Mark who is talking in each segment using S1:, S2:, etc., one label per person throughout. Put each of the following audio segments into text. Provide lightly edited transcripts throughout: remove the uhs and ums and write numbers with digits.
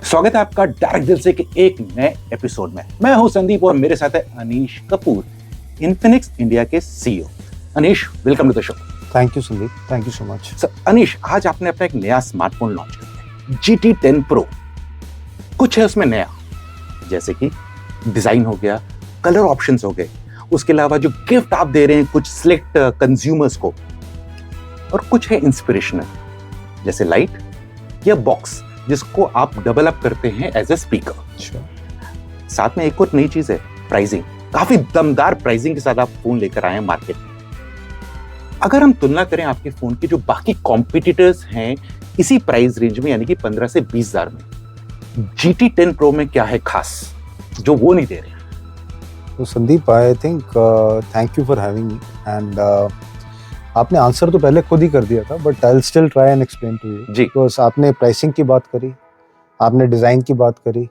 S1: स्वागत है आपका डायरेक्ट दिल से के एक नए एपिसोड में। मैं हूं संदीप और मेरे साथ है अनीश कपूर, इन्फिनिक्स इंडिया के CEO. Anish, welcome to the show.
S2: Thank you Sandeep, thank you so much.
S1: Sir Anish, आज आपने अपना एक नया स्मार्टफोन लॉन्च किया है, GT10 Pro। कुछ है उसमें नया, जैसे कि डिजाइन हो गया, कलर ऑप्शंस हो गए, उसके अलावा जो गिफ्ट आप दे रहे हैं कुछ सिलेक्ट कंज्यूमर्स को, और कुछ है इंस्पिरेशनल, जैसे लाइट या बॉक्स जिसको आप डबल अप करते हैं एज ए स्पीकर। साथ में एक और नई चीज है, प्राइसिंग। काफी दमदार प्राइसिंग के साथ आप फोन लेकर आए हैं मार्केट में। अगर हम तुलना करें आपके फोन की जो बाकी कॉम्पिटिटर्स हैं इसी प्राइस रेंज में, यानी कि 15 से 20 हजार में, GT10 Pro में क्या है खास जो वो नहीं दे रहे हैं?
S2: तो Sandeep, I think thank you for having me and आपने आंसर तो पहले खुद ही कर दिया था, but I will still try and explain to you. Because आपने प्राइसिंग की बात करी, आपने डिज़ाइन की बात करी,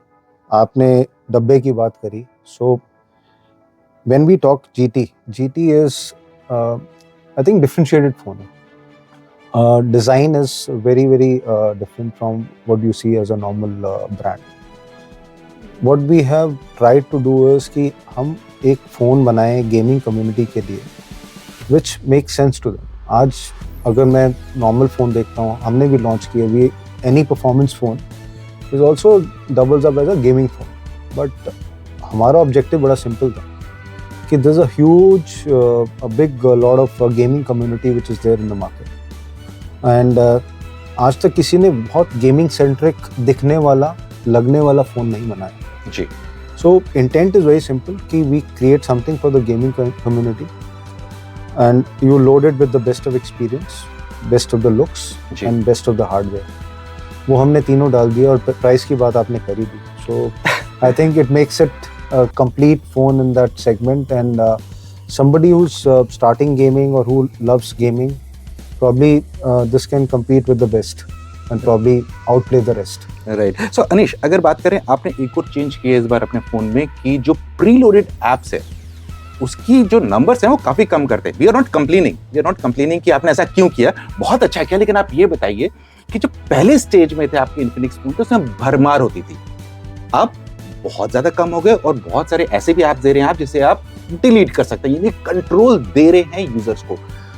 S2: आपने डब्बे की बात करी। So when we talk GT is I think differentiated phone है। Design is very different from what you see as a normal brand. What we have tried to do is कि हम एक फ़ोन बनाएं गेमिंग कम्युनिटी के लिए which makes sense to them. आज अगर मैं नॉर्मल फ़ोन देखता हूँ, हमने भी लॉन्च किया भी, any performance phone is also doubles up as a gaming phone. But हमारा ऑब्जेक्टिव बड़ा सिंपल था कि there is a huge big lot of gaming community which is there in the market and आज तक किसी ने बहुत गेमिंग सेंट्रिक दिखने वाला, लगने वाला फ़ोन नहीं बनाया
S1: जी।
S2: So intent is very simple कि we create something for the gaming community and you load it with the best of experience, best of the looks and best of the hardware. वो हमने तीनों डाल दिया और प्राइस की बात आपने करी दी. So I think it makes it a complete phone in that segment, and somebody who's starting gaming or who loves gaming, probably this can compete with the best and probably outplay the rest.
S1: Right. So Anish, अगर बात करें, आपने एक और change किया इस बार अपने phone में कि जो प्रीलोडेड एप्स है उसकी जो नंबर्स हैं वो काफी कम करते हैं। वी आर नॉट कंप्लेनिंग कि आपने ऐसा क्यों किया, बहुत अच्छा किया, लेकिन आप ये बताइए कि जो पहले स्टेज में थे आपके इन्फिनिक्स फोन तो उसमें भरमार होती थी, अब बहुत ज्यादा कम हो गए और बहुत सारे ऐसे भी ऐप्स दे रहे हैं आप जिसे आप डिलीट कर सकते हैं, यानी कंट्रोल दे रहे हैं यूजर्स को।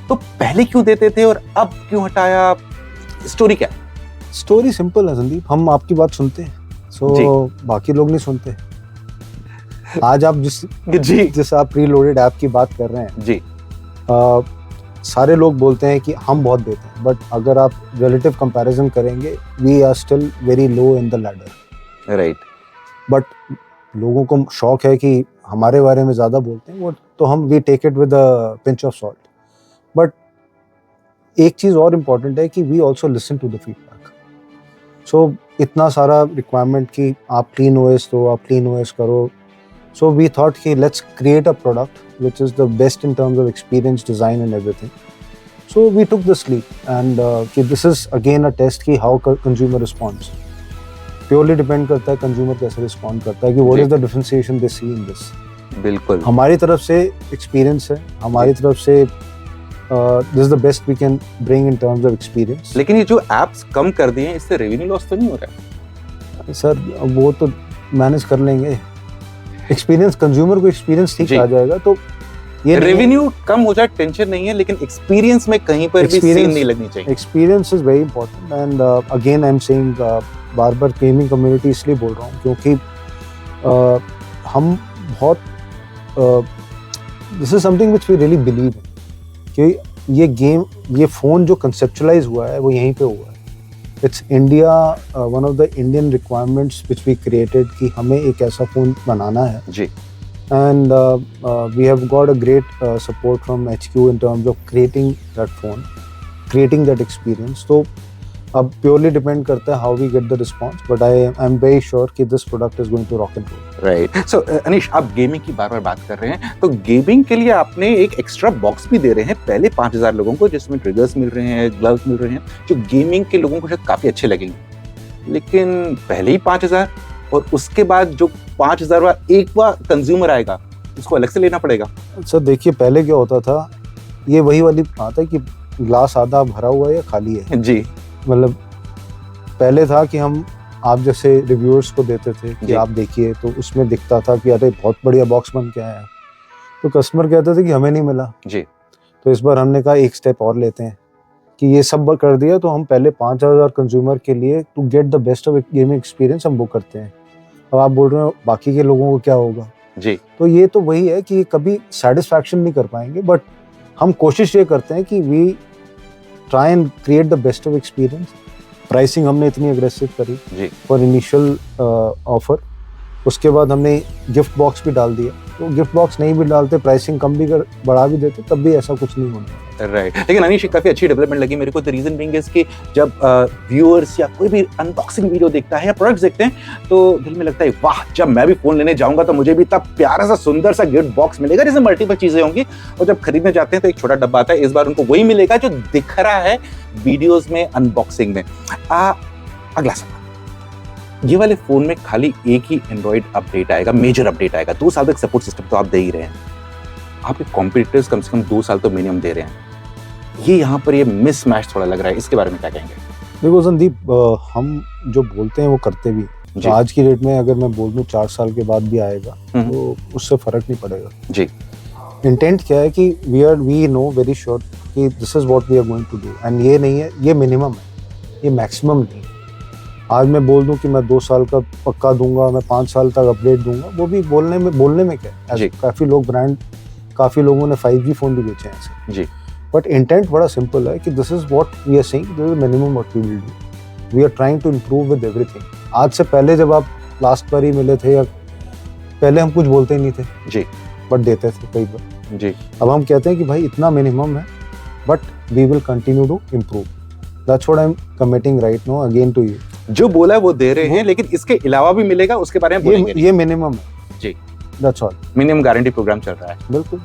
S1: तो पहले क्यों देते थे और अब क्यों हटाया? स्टोरी क्या है?
S2: स्टोरी सिंपल है संदीप, हम आपकी बात सुनते हैं, सो बाकी लोग नहीं सुनते। आज आप जिस आप प्रीलोडेड ऐप की बात कर रहे हैं
S1: जी,
S2: सारे लोग बोलते हैं कि हम बहुत देते हैं, बट अगर आप रिलेटिव कंपैरिजन करेंगे, we are still very low in the ladder.
S1: Right.
S2: But लोगों को शौक है कि हमारे बारे में ज़्यादा बोलते हैं, वो तो हम we take it with a pinch of salt. But एक चीज़ और इम्पॉर्टेंट है कि we also listen to the feedback. So इतना सारा रिक्वायरमेंट कि आप क्लीन ओएस दो, आप क्लीन ओएस करो। So we thought, hey, let's create a product which is the best in terms of experience, design and everything. So we took this leap, and this is again a test कि how consumer responds. Purely depend करता है consumer कैसे respond करता है कि what is the differentiation they see in this.
S1: बिल्कुल।
S2: हमारी तरफ से experience है, हमारी तरफ से this is the best we can bring in terms of experience.
S1: लेकिन ये जो apps कम कर दिए हैं, इससे revenue loss तो नहीं हो रहा है?
S2: सर वो तो मैनेज कर लेंगे। एक्सपीरियंस, कंज्यूमर को एक्सपीरियंस ठीक आ जाएगा, तो ये
S1: रेवेन्यू कम हो जाए टेंशन नहीं है, लेकिन एक्सपीरियंस में कहीं पर भी सीन नहीं लगनी चाहिए।
S2: Experience is very important and again I am saying, बार-बार गेमिंग कम्युनिटी इसलिए बोल रहा हूँ क्योंकि हम बहुत this is something which we really believe in कि ये फ़ोन जो कंसेप्चुअलाइज हुआ है वो यहीं पे हुआ है। It's India, one of the Indian requirements which we created कि हमें एक ऐसा फ़ोन बनाना है
S1: जी,
S2: and we have got a great support from HQ in terms of creating that phone, creating that experience. तो अब प्योरली डिपेंड करता है how we get the response, but I am very sure कि this product is going to rock and roll.
S1: Right. So Anish, आप gaming की बार-बार बात कर रहे हैं, तो गेमिंग के लिए आपने एक एक्स्ट्रा बॉक्स भी दे रहे हैं पहले 5000 लोगों को, जिसमें ट्रिगर्स मिल रहे हैं, ग्लव्स मिल रहे हैं, जो गेमिंग के लोगों को शायद काफी अच्छे लगेंगे। लेकिन पहले ही 5000 और उसके बाद जो 5000वां एक कंज्यूमर आएगा उसको अलग से लेना पड़ेगा।
S2: सर देखिए, पहले क्या होता था, ये वही वाली बात है कि ग्लास आधा भरा हुआ है या खाली है
S1: जी।
S2: मतलब पहले था कि हम आप जैसे रिव्यूअर्स को देते थे कि आप देखिए, तो उसमें दिखता था कि अरे बहुत बढ़िया बॉक्स बन के आया, तो कस्टमर कहते थे कि हमें नहीं मिला
S1: जी।
S2: तो इस बार हमने कहा एक स्टेप और लेते हैं कि ये सब कर दिया तो हम पहले 5,000 कंज्यूमर के लिए to get the best of gaming experience हम वो करते हैं। अब आप बोल रहे हो बाकी के लोगों को क्या होगा
S1: जी,
S2: तो ये तो वही है कि कभी सेटिस्फैक्शन नहीं कर पाएंगे, बट हम कोशिश ये करते हैं कि we try and create the best of experience. Pricing हमने इतनी अग्रेसिव करी फॉर इनिशियल ऑफर, उसके बाद हमने गिफ्ट बॉक्स भी डाल दिया, तो गिफ्ट बॉक्स नहीं भी डालते, प्राइसिंग कम भी बढ़ा भी देते, तब भी ऐसा कुछ नहीं होना।
S1: राइट लेकिन अनीश काफी अच्छी डेवलपमेंट लगी मेरे को। द रीजन बीइंग इज कि जब व्यूअर्स या कोई भी अनबॉक्सिंग वीडियो देखता है या प्रोडक्ट्स देखते हैं तो दिल में लगता है वाह, जब मैं भी फोन लेने जाऊंगा तो मुझे भी इतना प्यारा सा सुंदर सा गिफ्ट बॉक्स मिलेगा जिसमें मल्टीपल चीजें होंगी, और जब खरीदने जाते हैं तो एक छोटा डब्बा आता है। इस बार उनको वही मिलेगा जो दिख रहा है वीडियोस में, अनबॉक्सिंग में। अगला सवाल, ये वाले फोन में खाली एक ही एंड्रॉइड अपडेट आएगा, मेजर अपडेट आएगा, 2 साल तक सपोर्ट सिस्टम तो आप दे ही रहे हैं, आपके कॉम्पिटिटर्स कम से कम 2 साल तो मिनिमम दे रहे हैं। ये यहाँ पर ये मिसमैच थोड़ा लग रहा है, इसके बारे में क्या कहेंगे?
S2: देखो संदीप, हम जो बोलते हैं वो करते भी। तो आज की डेट में अगर मैं बोल दूं 4 साल के बाद भी आएगा तो उससे फर्क नहीं पड़ेगा जी। इंटेंट क्या है कि वी नो वेरी श्योर कि this is what we are going to do, and ये नहीं है, ये मिनिमम है, ये मैक्सिमम नहीं है। आज मैं बोल दूं कि मैं 2 साल का पक्का दूंगा, मैं 5 साल तक अपडेट दूंगा, वो भी बोलने में क्या है। काफी लोगों ने 5G फोन भी बेचे हैं ऐसे जी। बट इंटेंट बड़ा सिंपल है कि this is what we are saying, this is minimum what we will do, we are trying to improve with everything. आज से पहले जब आप लास्ट बार ही मिले थे या पहले हम कुछ बोलते ही नहीं थे जी, बट देते थे कई बार जी। अब हम कहते हैं कि भाई इतना मिनिमम है, but we will continue to improve. That's what I am committing right now again to you.
S1: जो बोला है वो दे रहे हैं, लेकिन इसके अलावा भी मिलेगा, उसके बारे में बोलेंगे।
S2: ये मिनिमम है जी, that's all.
S1: Minimum guarantee programme चल रहा है।
S2: बिल्कुल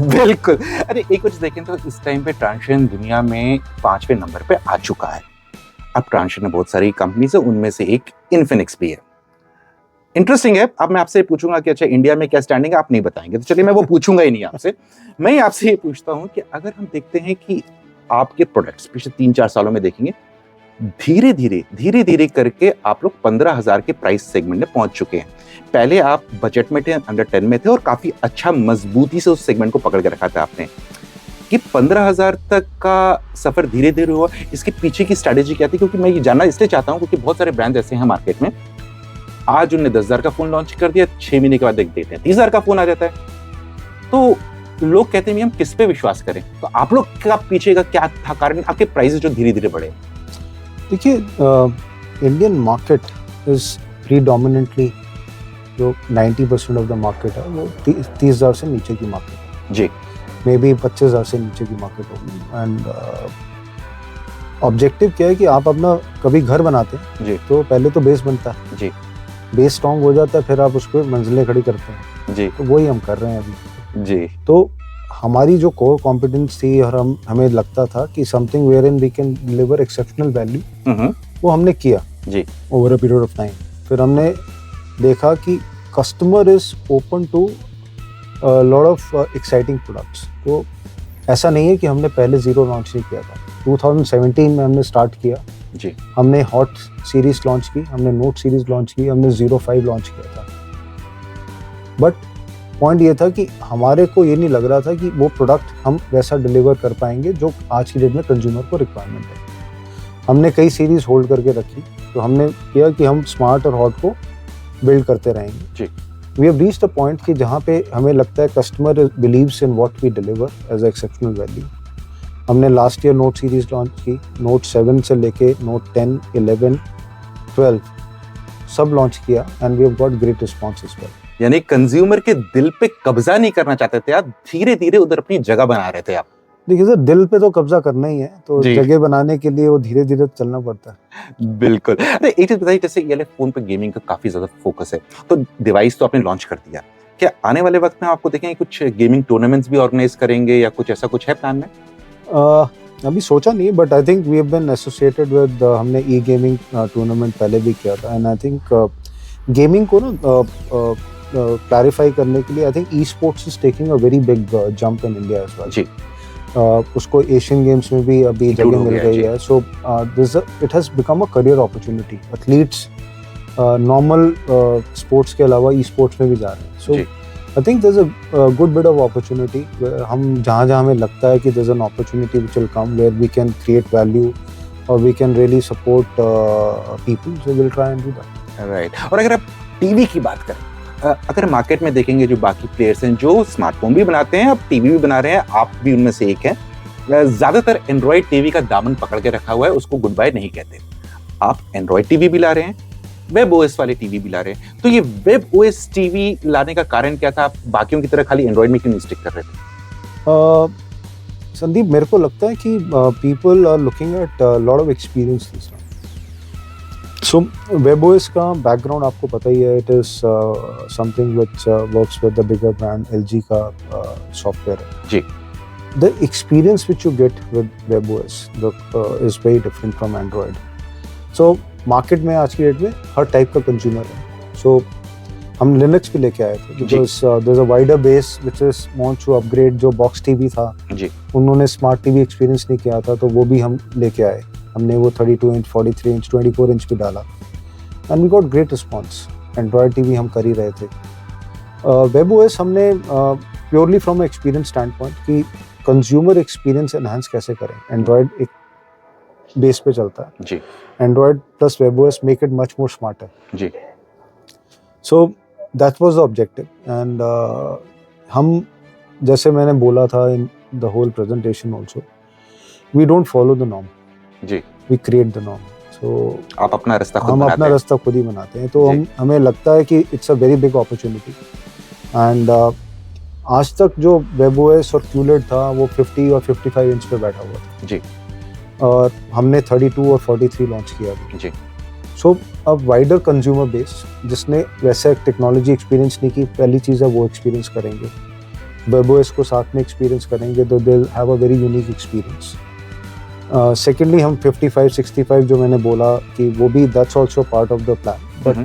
S1: बिल्कुल। अरे एक कुछ देखें तो इस टाइम पे ट्रांसशन दुनिया में 5वें नंबर पे आ चुका है। अब ट्रांसशन में बहुत सारी कंपनीज है, उनमें से एक इन्फिनिक्स भी है। इंटरेस्टिंग है। अब मैं आपसे पूछूंगा कि अच्छा इंडिया में क्या स्टैंडिंग है, आप नहीं बताएंगे, तो चलिए मैं वो पूछूंगा ही नहीं आपसे। मैं आपसे ये पूछता हूँ कि अगर हम देखते हैं कि आपके प्रोडक्ट्स पिछले 3-4 सालों में देखेंगे, धीरे धीरे करके आप लोग 15,000 के प्राइस सेगमेंट में पहुंच चुके हैं। पहले आप बजट में थे, अंडर 10 में थे, और काफी अच्छा मजबूती से उस सेगमेंट को पकड़ के रखा था आपने। कि 15,000 तक का सफर धीरे धीरे हुआ, इसके पीछे की स्ट्रेटेजी क्या थी? क्योंकि मैं ये जानना इसलिए चाहता हूँ क्योंकि बहुत सारे ब्रांड ऐसे हैं मार्केट में, आज उन्होंने 10,000 का फोन लॉन्च कर दिया, 6 महीने के बाद देते हैं 30,000 का फोन आ जाता है। तो लोग कहते हैं हम किस पे विश्वास करें? तो आप लोग का पीछे का क्या था कारण, आपके प्राइसेस जो धीरे धीरे बढ़े?
S2: देखिए, इंडियन मार्केट इज प्रीडोमिनेंटली जो 90% ऑफ द मार्केट है वो 30,000 से नीचे की मार्केट है जी। मे बी 25,000 से नीचे की मार्केट होगी। एंड ऑब्जेक्टिव क्या है कि आप अपना कभी घर बनाते हैं जी, तो पहले तो बेस बनता है जी, बेस स्ट्रॉन्ग हो जाता है, फिर आप उस पर मंजिलें खड़ी करते हैं जी। तो वही हम कर रहे हैं अभी जी। तो हमारी जो कोर कॉम्पिटेंस थी और हमें लगता था कि something where in we can deliver exceptional value, वो हमने किया जी over a period of time. फिर हमने देखा कि customer is open to lot of exciting products. तो ऐसा नहीं है कि हमने पहले जीरो लॉन्च नहीं किया था। 2017 में हमने स्टार्ट किया जी, हमने हॉट सीरीज लॉन्च की, हमने नोट सीरीज लॉन्च की, हमने 05 लॉन्च किया था। बट पॉइंट ये था कि हमारे को ये नहीं लग रहा था कि वो प्रोडक्ट हम वैसा डिलीवर कर पाएंगे जो आज की डेट में कंज्यूमर को रिक्वायरमेंट है। हमने कई सीरीज होल्ड करके रखी, तो हमने किया कि हम स्मार्ट और हॉट को बिल्ड करते रहेंगे जी। We have reached a point कि जहाँ पे हमें लगता है customer believes in what we deliver as exceptional value. हमने last year note series launch की, नोट 7 से लेके नोट 10, 11, 12 सब लॉन्च किया, and we have got great response as well.
S1: यानी कंज्यूमर के दिल पे कब्जा नहीं करना चाहते थे आप, धीरे धीरे उधर अपनी जगह बना रहे थे आप।
S2: देखिए सर, दिल पे तो कब्जा करना ही है, तो जगह बनाने के लिए वो धीरे धीरे चलना पड़ता है।
S1: बिल्कुल। अरे एक चीज बताइए, जैसे ये फोन पे गेमिंग का काफी ज्यादा फोकस है, तो डिवाइस तो आपने लॉन्च कर दिया, क्या आने वाले वक्त में आपको देखेंगे कुछ गेमिंग टूर्नामेंट्स भी ऑर्गेनाइज करेंगे या कुछ ऐसा कुछ है प्लान में?
S2: अभी सोचा नहीं, but I think we have been associated with, हमने ई गेमिंग टूर्नामेंट पहले भी किया था, एंड आई थिंक गेमिंग को ना क्लैरिफाई करने के लिए I think e sports is taking a very big jump in India as well जी। उसको एशियन गेम्स में भी अभी जगह मिल गई है. So it has become a career opportunity. Athletes normal sports के अलावा ई स्पोर्ट्स में भी जा रहे हैं. So I think there is a good bit of opportunity. हम जहाँ हमें लगता है कि there is an opportunity which will come where we can create value और we can really support people, so will try and do that.
S1: Right. और अगर आप टीवी की बात करें, अगर मार्केट में देखेंगे जो बाकी प्लेयर्स हैं जो स्मार्टफोन भी बनाते हैं, अब टीवी भी बना रहे हैं, आप भी उनमें से एक हैं, ज्यादातर एंड्रॉइड टीवी का दामन पकड़ के रखा हुआ है, उसको गुड बाय नहीं कहते. आप एंड्रॉइड टीवी भी ला रहे हैं, वेब ओएस वाले टीवी भी ला रहे हैं, तो ये वेब ओएस टीवी लाने का कारण क्या था? आप बाकियों की तरह खाली एंड्रॉइड में क्यों नहीं स्टिक कर रहे थे?
S2: संदीप, मेरे को लगता है कि people are looking at lot of experience this time. So web OS का बैकग्राउंड आपको पता ही है. It is something which works with the bigger brand LG का सॉफ्टवेयर है
S1: जी.
S2: The experience which you get with web OS is very different from Android. So market में आज की डेट में हर टाइप का कंज्यूमर है. सो हम लिनक्स भी लेके आए थे because there is a wider base which is want to upgrade. जो बॉक्स टीवी था
S1: जी,
S2: उन्होंने स्मार्ट टीवी एक्सपीरियंस नहीं किया था, तो वो भी हम लेके आए. हमने वो 32 इंच, 43 इंच, 24 इंच भी डाला and we got great response. Android TV हम कर ही रहे थे. वेब ओएस हमने purely from experience stand point कि कंज्यूमर एक्सपीरियंस एनहांस कैसे करें. एंड्रॉयड एक बेस पे चलता है
S1: जी.
S2: Android plus web OS make it much more smarter
S1: जी.
S2: So that was the objective. And हम, जैसे मैंने बोला था in the whole presentation also, we don't follow the norm
S1: जी,
S2: we create the norm. So
S1: आप अपना रास्ता खुद
S2: हम
S1: बनाते
S2: अपना
S1: हैं.
S2: रास्ता खुद ही बनाते हैं. तो हमें लगता है कि it's a very big opportunity. And आज तक जो वेब ओएस और क्यूलेट था वो 50 और 55 इंच पे बैठा हुआ था
S1: जी.
S2: और हमने 32 और 43 लॉन्च किया
S1: जी.
S2: सो अब वाइडर कंज्यूमर बेस जिसने वैसे टेक्नोलॉजी एक्सपीरियंस नहीं की, पहली चीज़ है वो एक्सपीरियंस करेंगे. वेब ओएस को साथ में एक्सपीरियंस करेंगे तो they have a very unique experience. Secondly हम 55, 65 जो मैंने बोला कि वो भी that's also part of the plan, but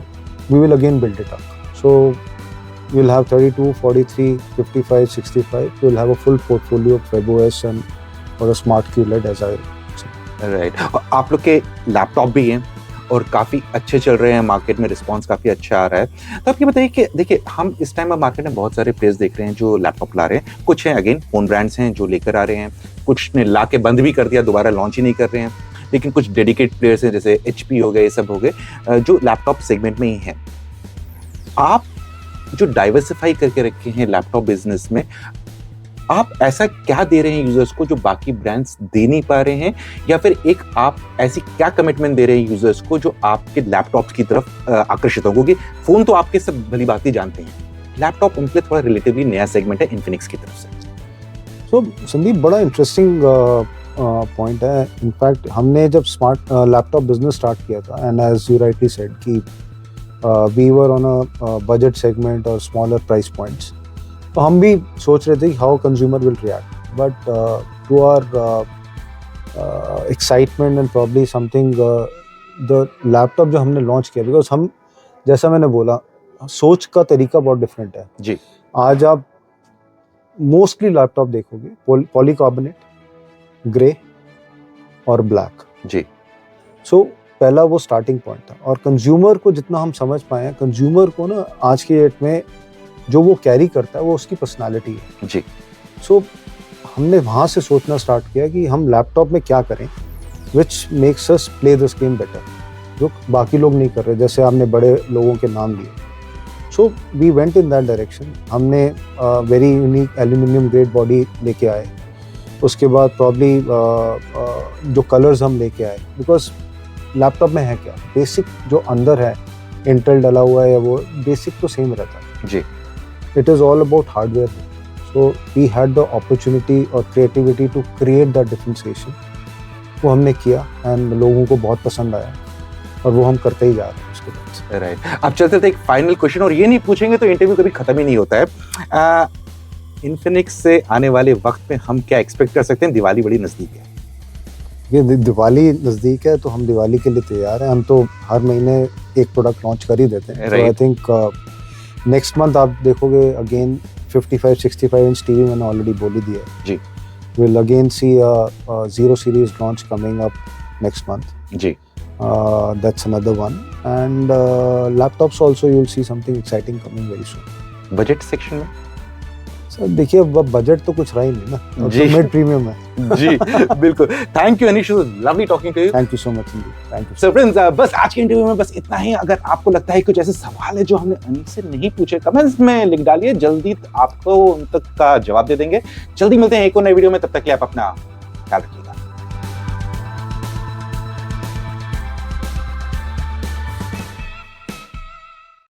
S2: we will again build it up. So we will have 32, 43, 55, 65. We will have a full portfolio of web OS and और a smart क्यूलेट as I.
S1: Right. आप लोग के laptop भी हैं और काफ़ी अच्छे चल रहे हैं, मार्केट में रिस्पांस काफ़ी अच्छा आ रहा है. तो आप ये बताइए कि देखिए, हम इस टाइम मार्केट में बहुत सारे प्लेयर्स देख रहे हैं जो लैपटॉप ला रहे हैं. कुछ हैं अगेन ओन ब्रांड्स हैं जो लेकर आ रहे हैं, कुछ ने ला के बंद भी कर दिया, दोबारा लॉन्च ही नहीं कर रहे हैं. लेकिन कुछ डेडिकेट प्लेयर्स हैं जैसे HP हो गए, ये सब हो गए, जो लैपटॉप सेगमेंट में ही हैं. आप जो डाइवर्सिफाई करके रखे हैं लैपटॉप बिजनेस में, आप ऐसा क्या दे रहे हैं यूजर्स को जो बाकी ब्रांड्स दे नहीं पा रहे हैं, या फिर एक आप ऐसी क्या कमिटमेंट दे रहे हैं यूजर्स को जो आपके लैपटॉप की तरफ आकर्षित होंगे? क्योंकि फोन तो आपके सब भली बात ही जानते हैं, लैपटॉप उनके लिए थोड़ा रिलेटिवली नया सेगमेंट है इन्फिनिक्स की तरफ से.
S2: सो संदीप, बड़ा इंटरेस्टिंग पॉइंट है. इनफैक्ट हमने जब स्मार्ट लैपटॉप बिजनेस स्टार्ट किया था, and as you rightly said कि we were on a budget segment और स्मॉलर प्राइस पॉइंट्स, तो हम भी सोच रहे थे कि how consumer will react. But to our excitement and probably something, the laptop जो हमने लॉन्च किया, बिकॉज हम, जैसा मैंने बोला, सोच का तरीका बहुत डिफरेंट है
S1: जी.
S2: आज आप मोस्टली लैपटॉप देखोगे पॉलीकार्बोनेट, ग्रे और ब्लैक
S1: जी.
S2: सो पहला वो स्टार्टिंग पॉइंट था. और कंज्यूमर को जितना हम समझ पाए हैं, कंज्यूमर को ना आज के डेट में जो वो कैरी करता है वो उसकी पर्सनालिटी है
S1: जी.
S2: सो हमने वहाँ से सोचना स्टार्ट किया कि हम लैपटॉप में क्या करें which makes us play this game better, जो बाकी लोग नहीं कर रहे, जैसे आपने बड़े लोगों के नाम लिए. So we went in that direction. हमने very unique aluminium grade body लेके आए. उसके बाद प्रॉब्ली जो कलर्स हम लेके आए, बिकॉज लैपटॉप में है क्या, बेसिक जो अंदर है इंटेल डला हुआ है, वो बेसिक तो सेम रहता है
S1: जी.
S2: It is all about hardware. So we had the opportunity or creativity to create that differentiation. वो हमने किया एंड लोगों को बहुत पसंद आया और वो हम करते ही जा रहे हैं उसके बाद.
S1: राइट. अब चलते थे एक फाइनल क्वेश्चन, और ये नहीं पूछेंगे तो इंटरव्यू कभी खत्म ही नहीं होता है. इन्फिनिक्स से आने वाले वक्त में हम क्या एक्सपेक्ट कर सकते हैं? दिवाली बड़ी नजदीक है.
S2: ये दिवाली नज़दीक है तो हम दिवाली के लिए तैयार हैं. हम तो हर महीने एक प्रोडक्ट लॉन्च कर ही देते हैं. तो आई थिंक नेक्स्ट मंथ आप देखोगे अगेन 55, 65 इंच टीवी मैंने ऑलरेडी बोली दी है
S1: जी.
S2: We'll again see a Zero series launch coming up next month.
S1: जी.
S2: That's another one. And laptops also you'll see something exciting coming very soon.
S1: Budget section में
S2: sir देखिए अब budget तो कुछ रहा ही नहीं ना,
S1: जी.
S2: तो मिड प्रीमियम है.
S1: जी बिल्कुल. Thank you Anish, lovely talking to you.
S2: Thank you so much. Thank you.
S1: So friends, बस आज के इंटरव्यू में बस इतना ही. अगर आपको लगता है कुछ ऐसे सवाल है जो हमने अनीश से नहीं पूछे, कमेंट्स में लिख डालिए, जल्दी आपको उन तक का जवाब दे देंगे. जल्दी मिलते हैं एक और नए वीडियो में, तब तक के लिए आप अपना ख्याल रखिएगा.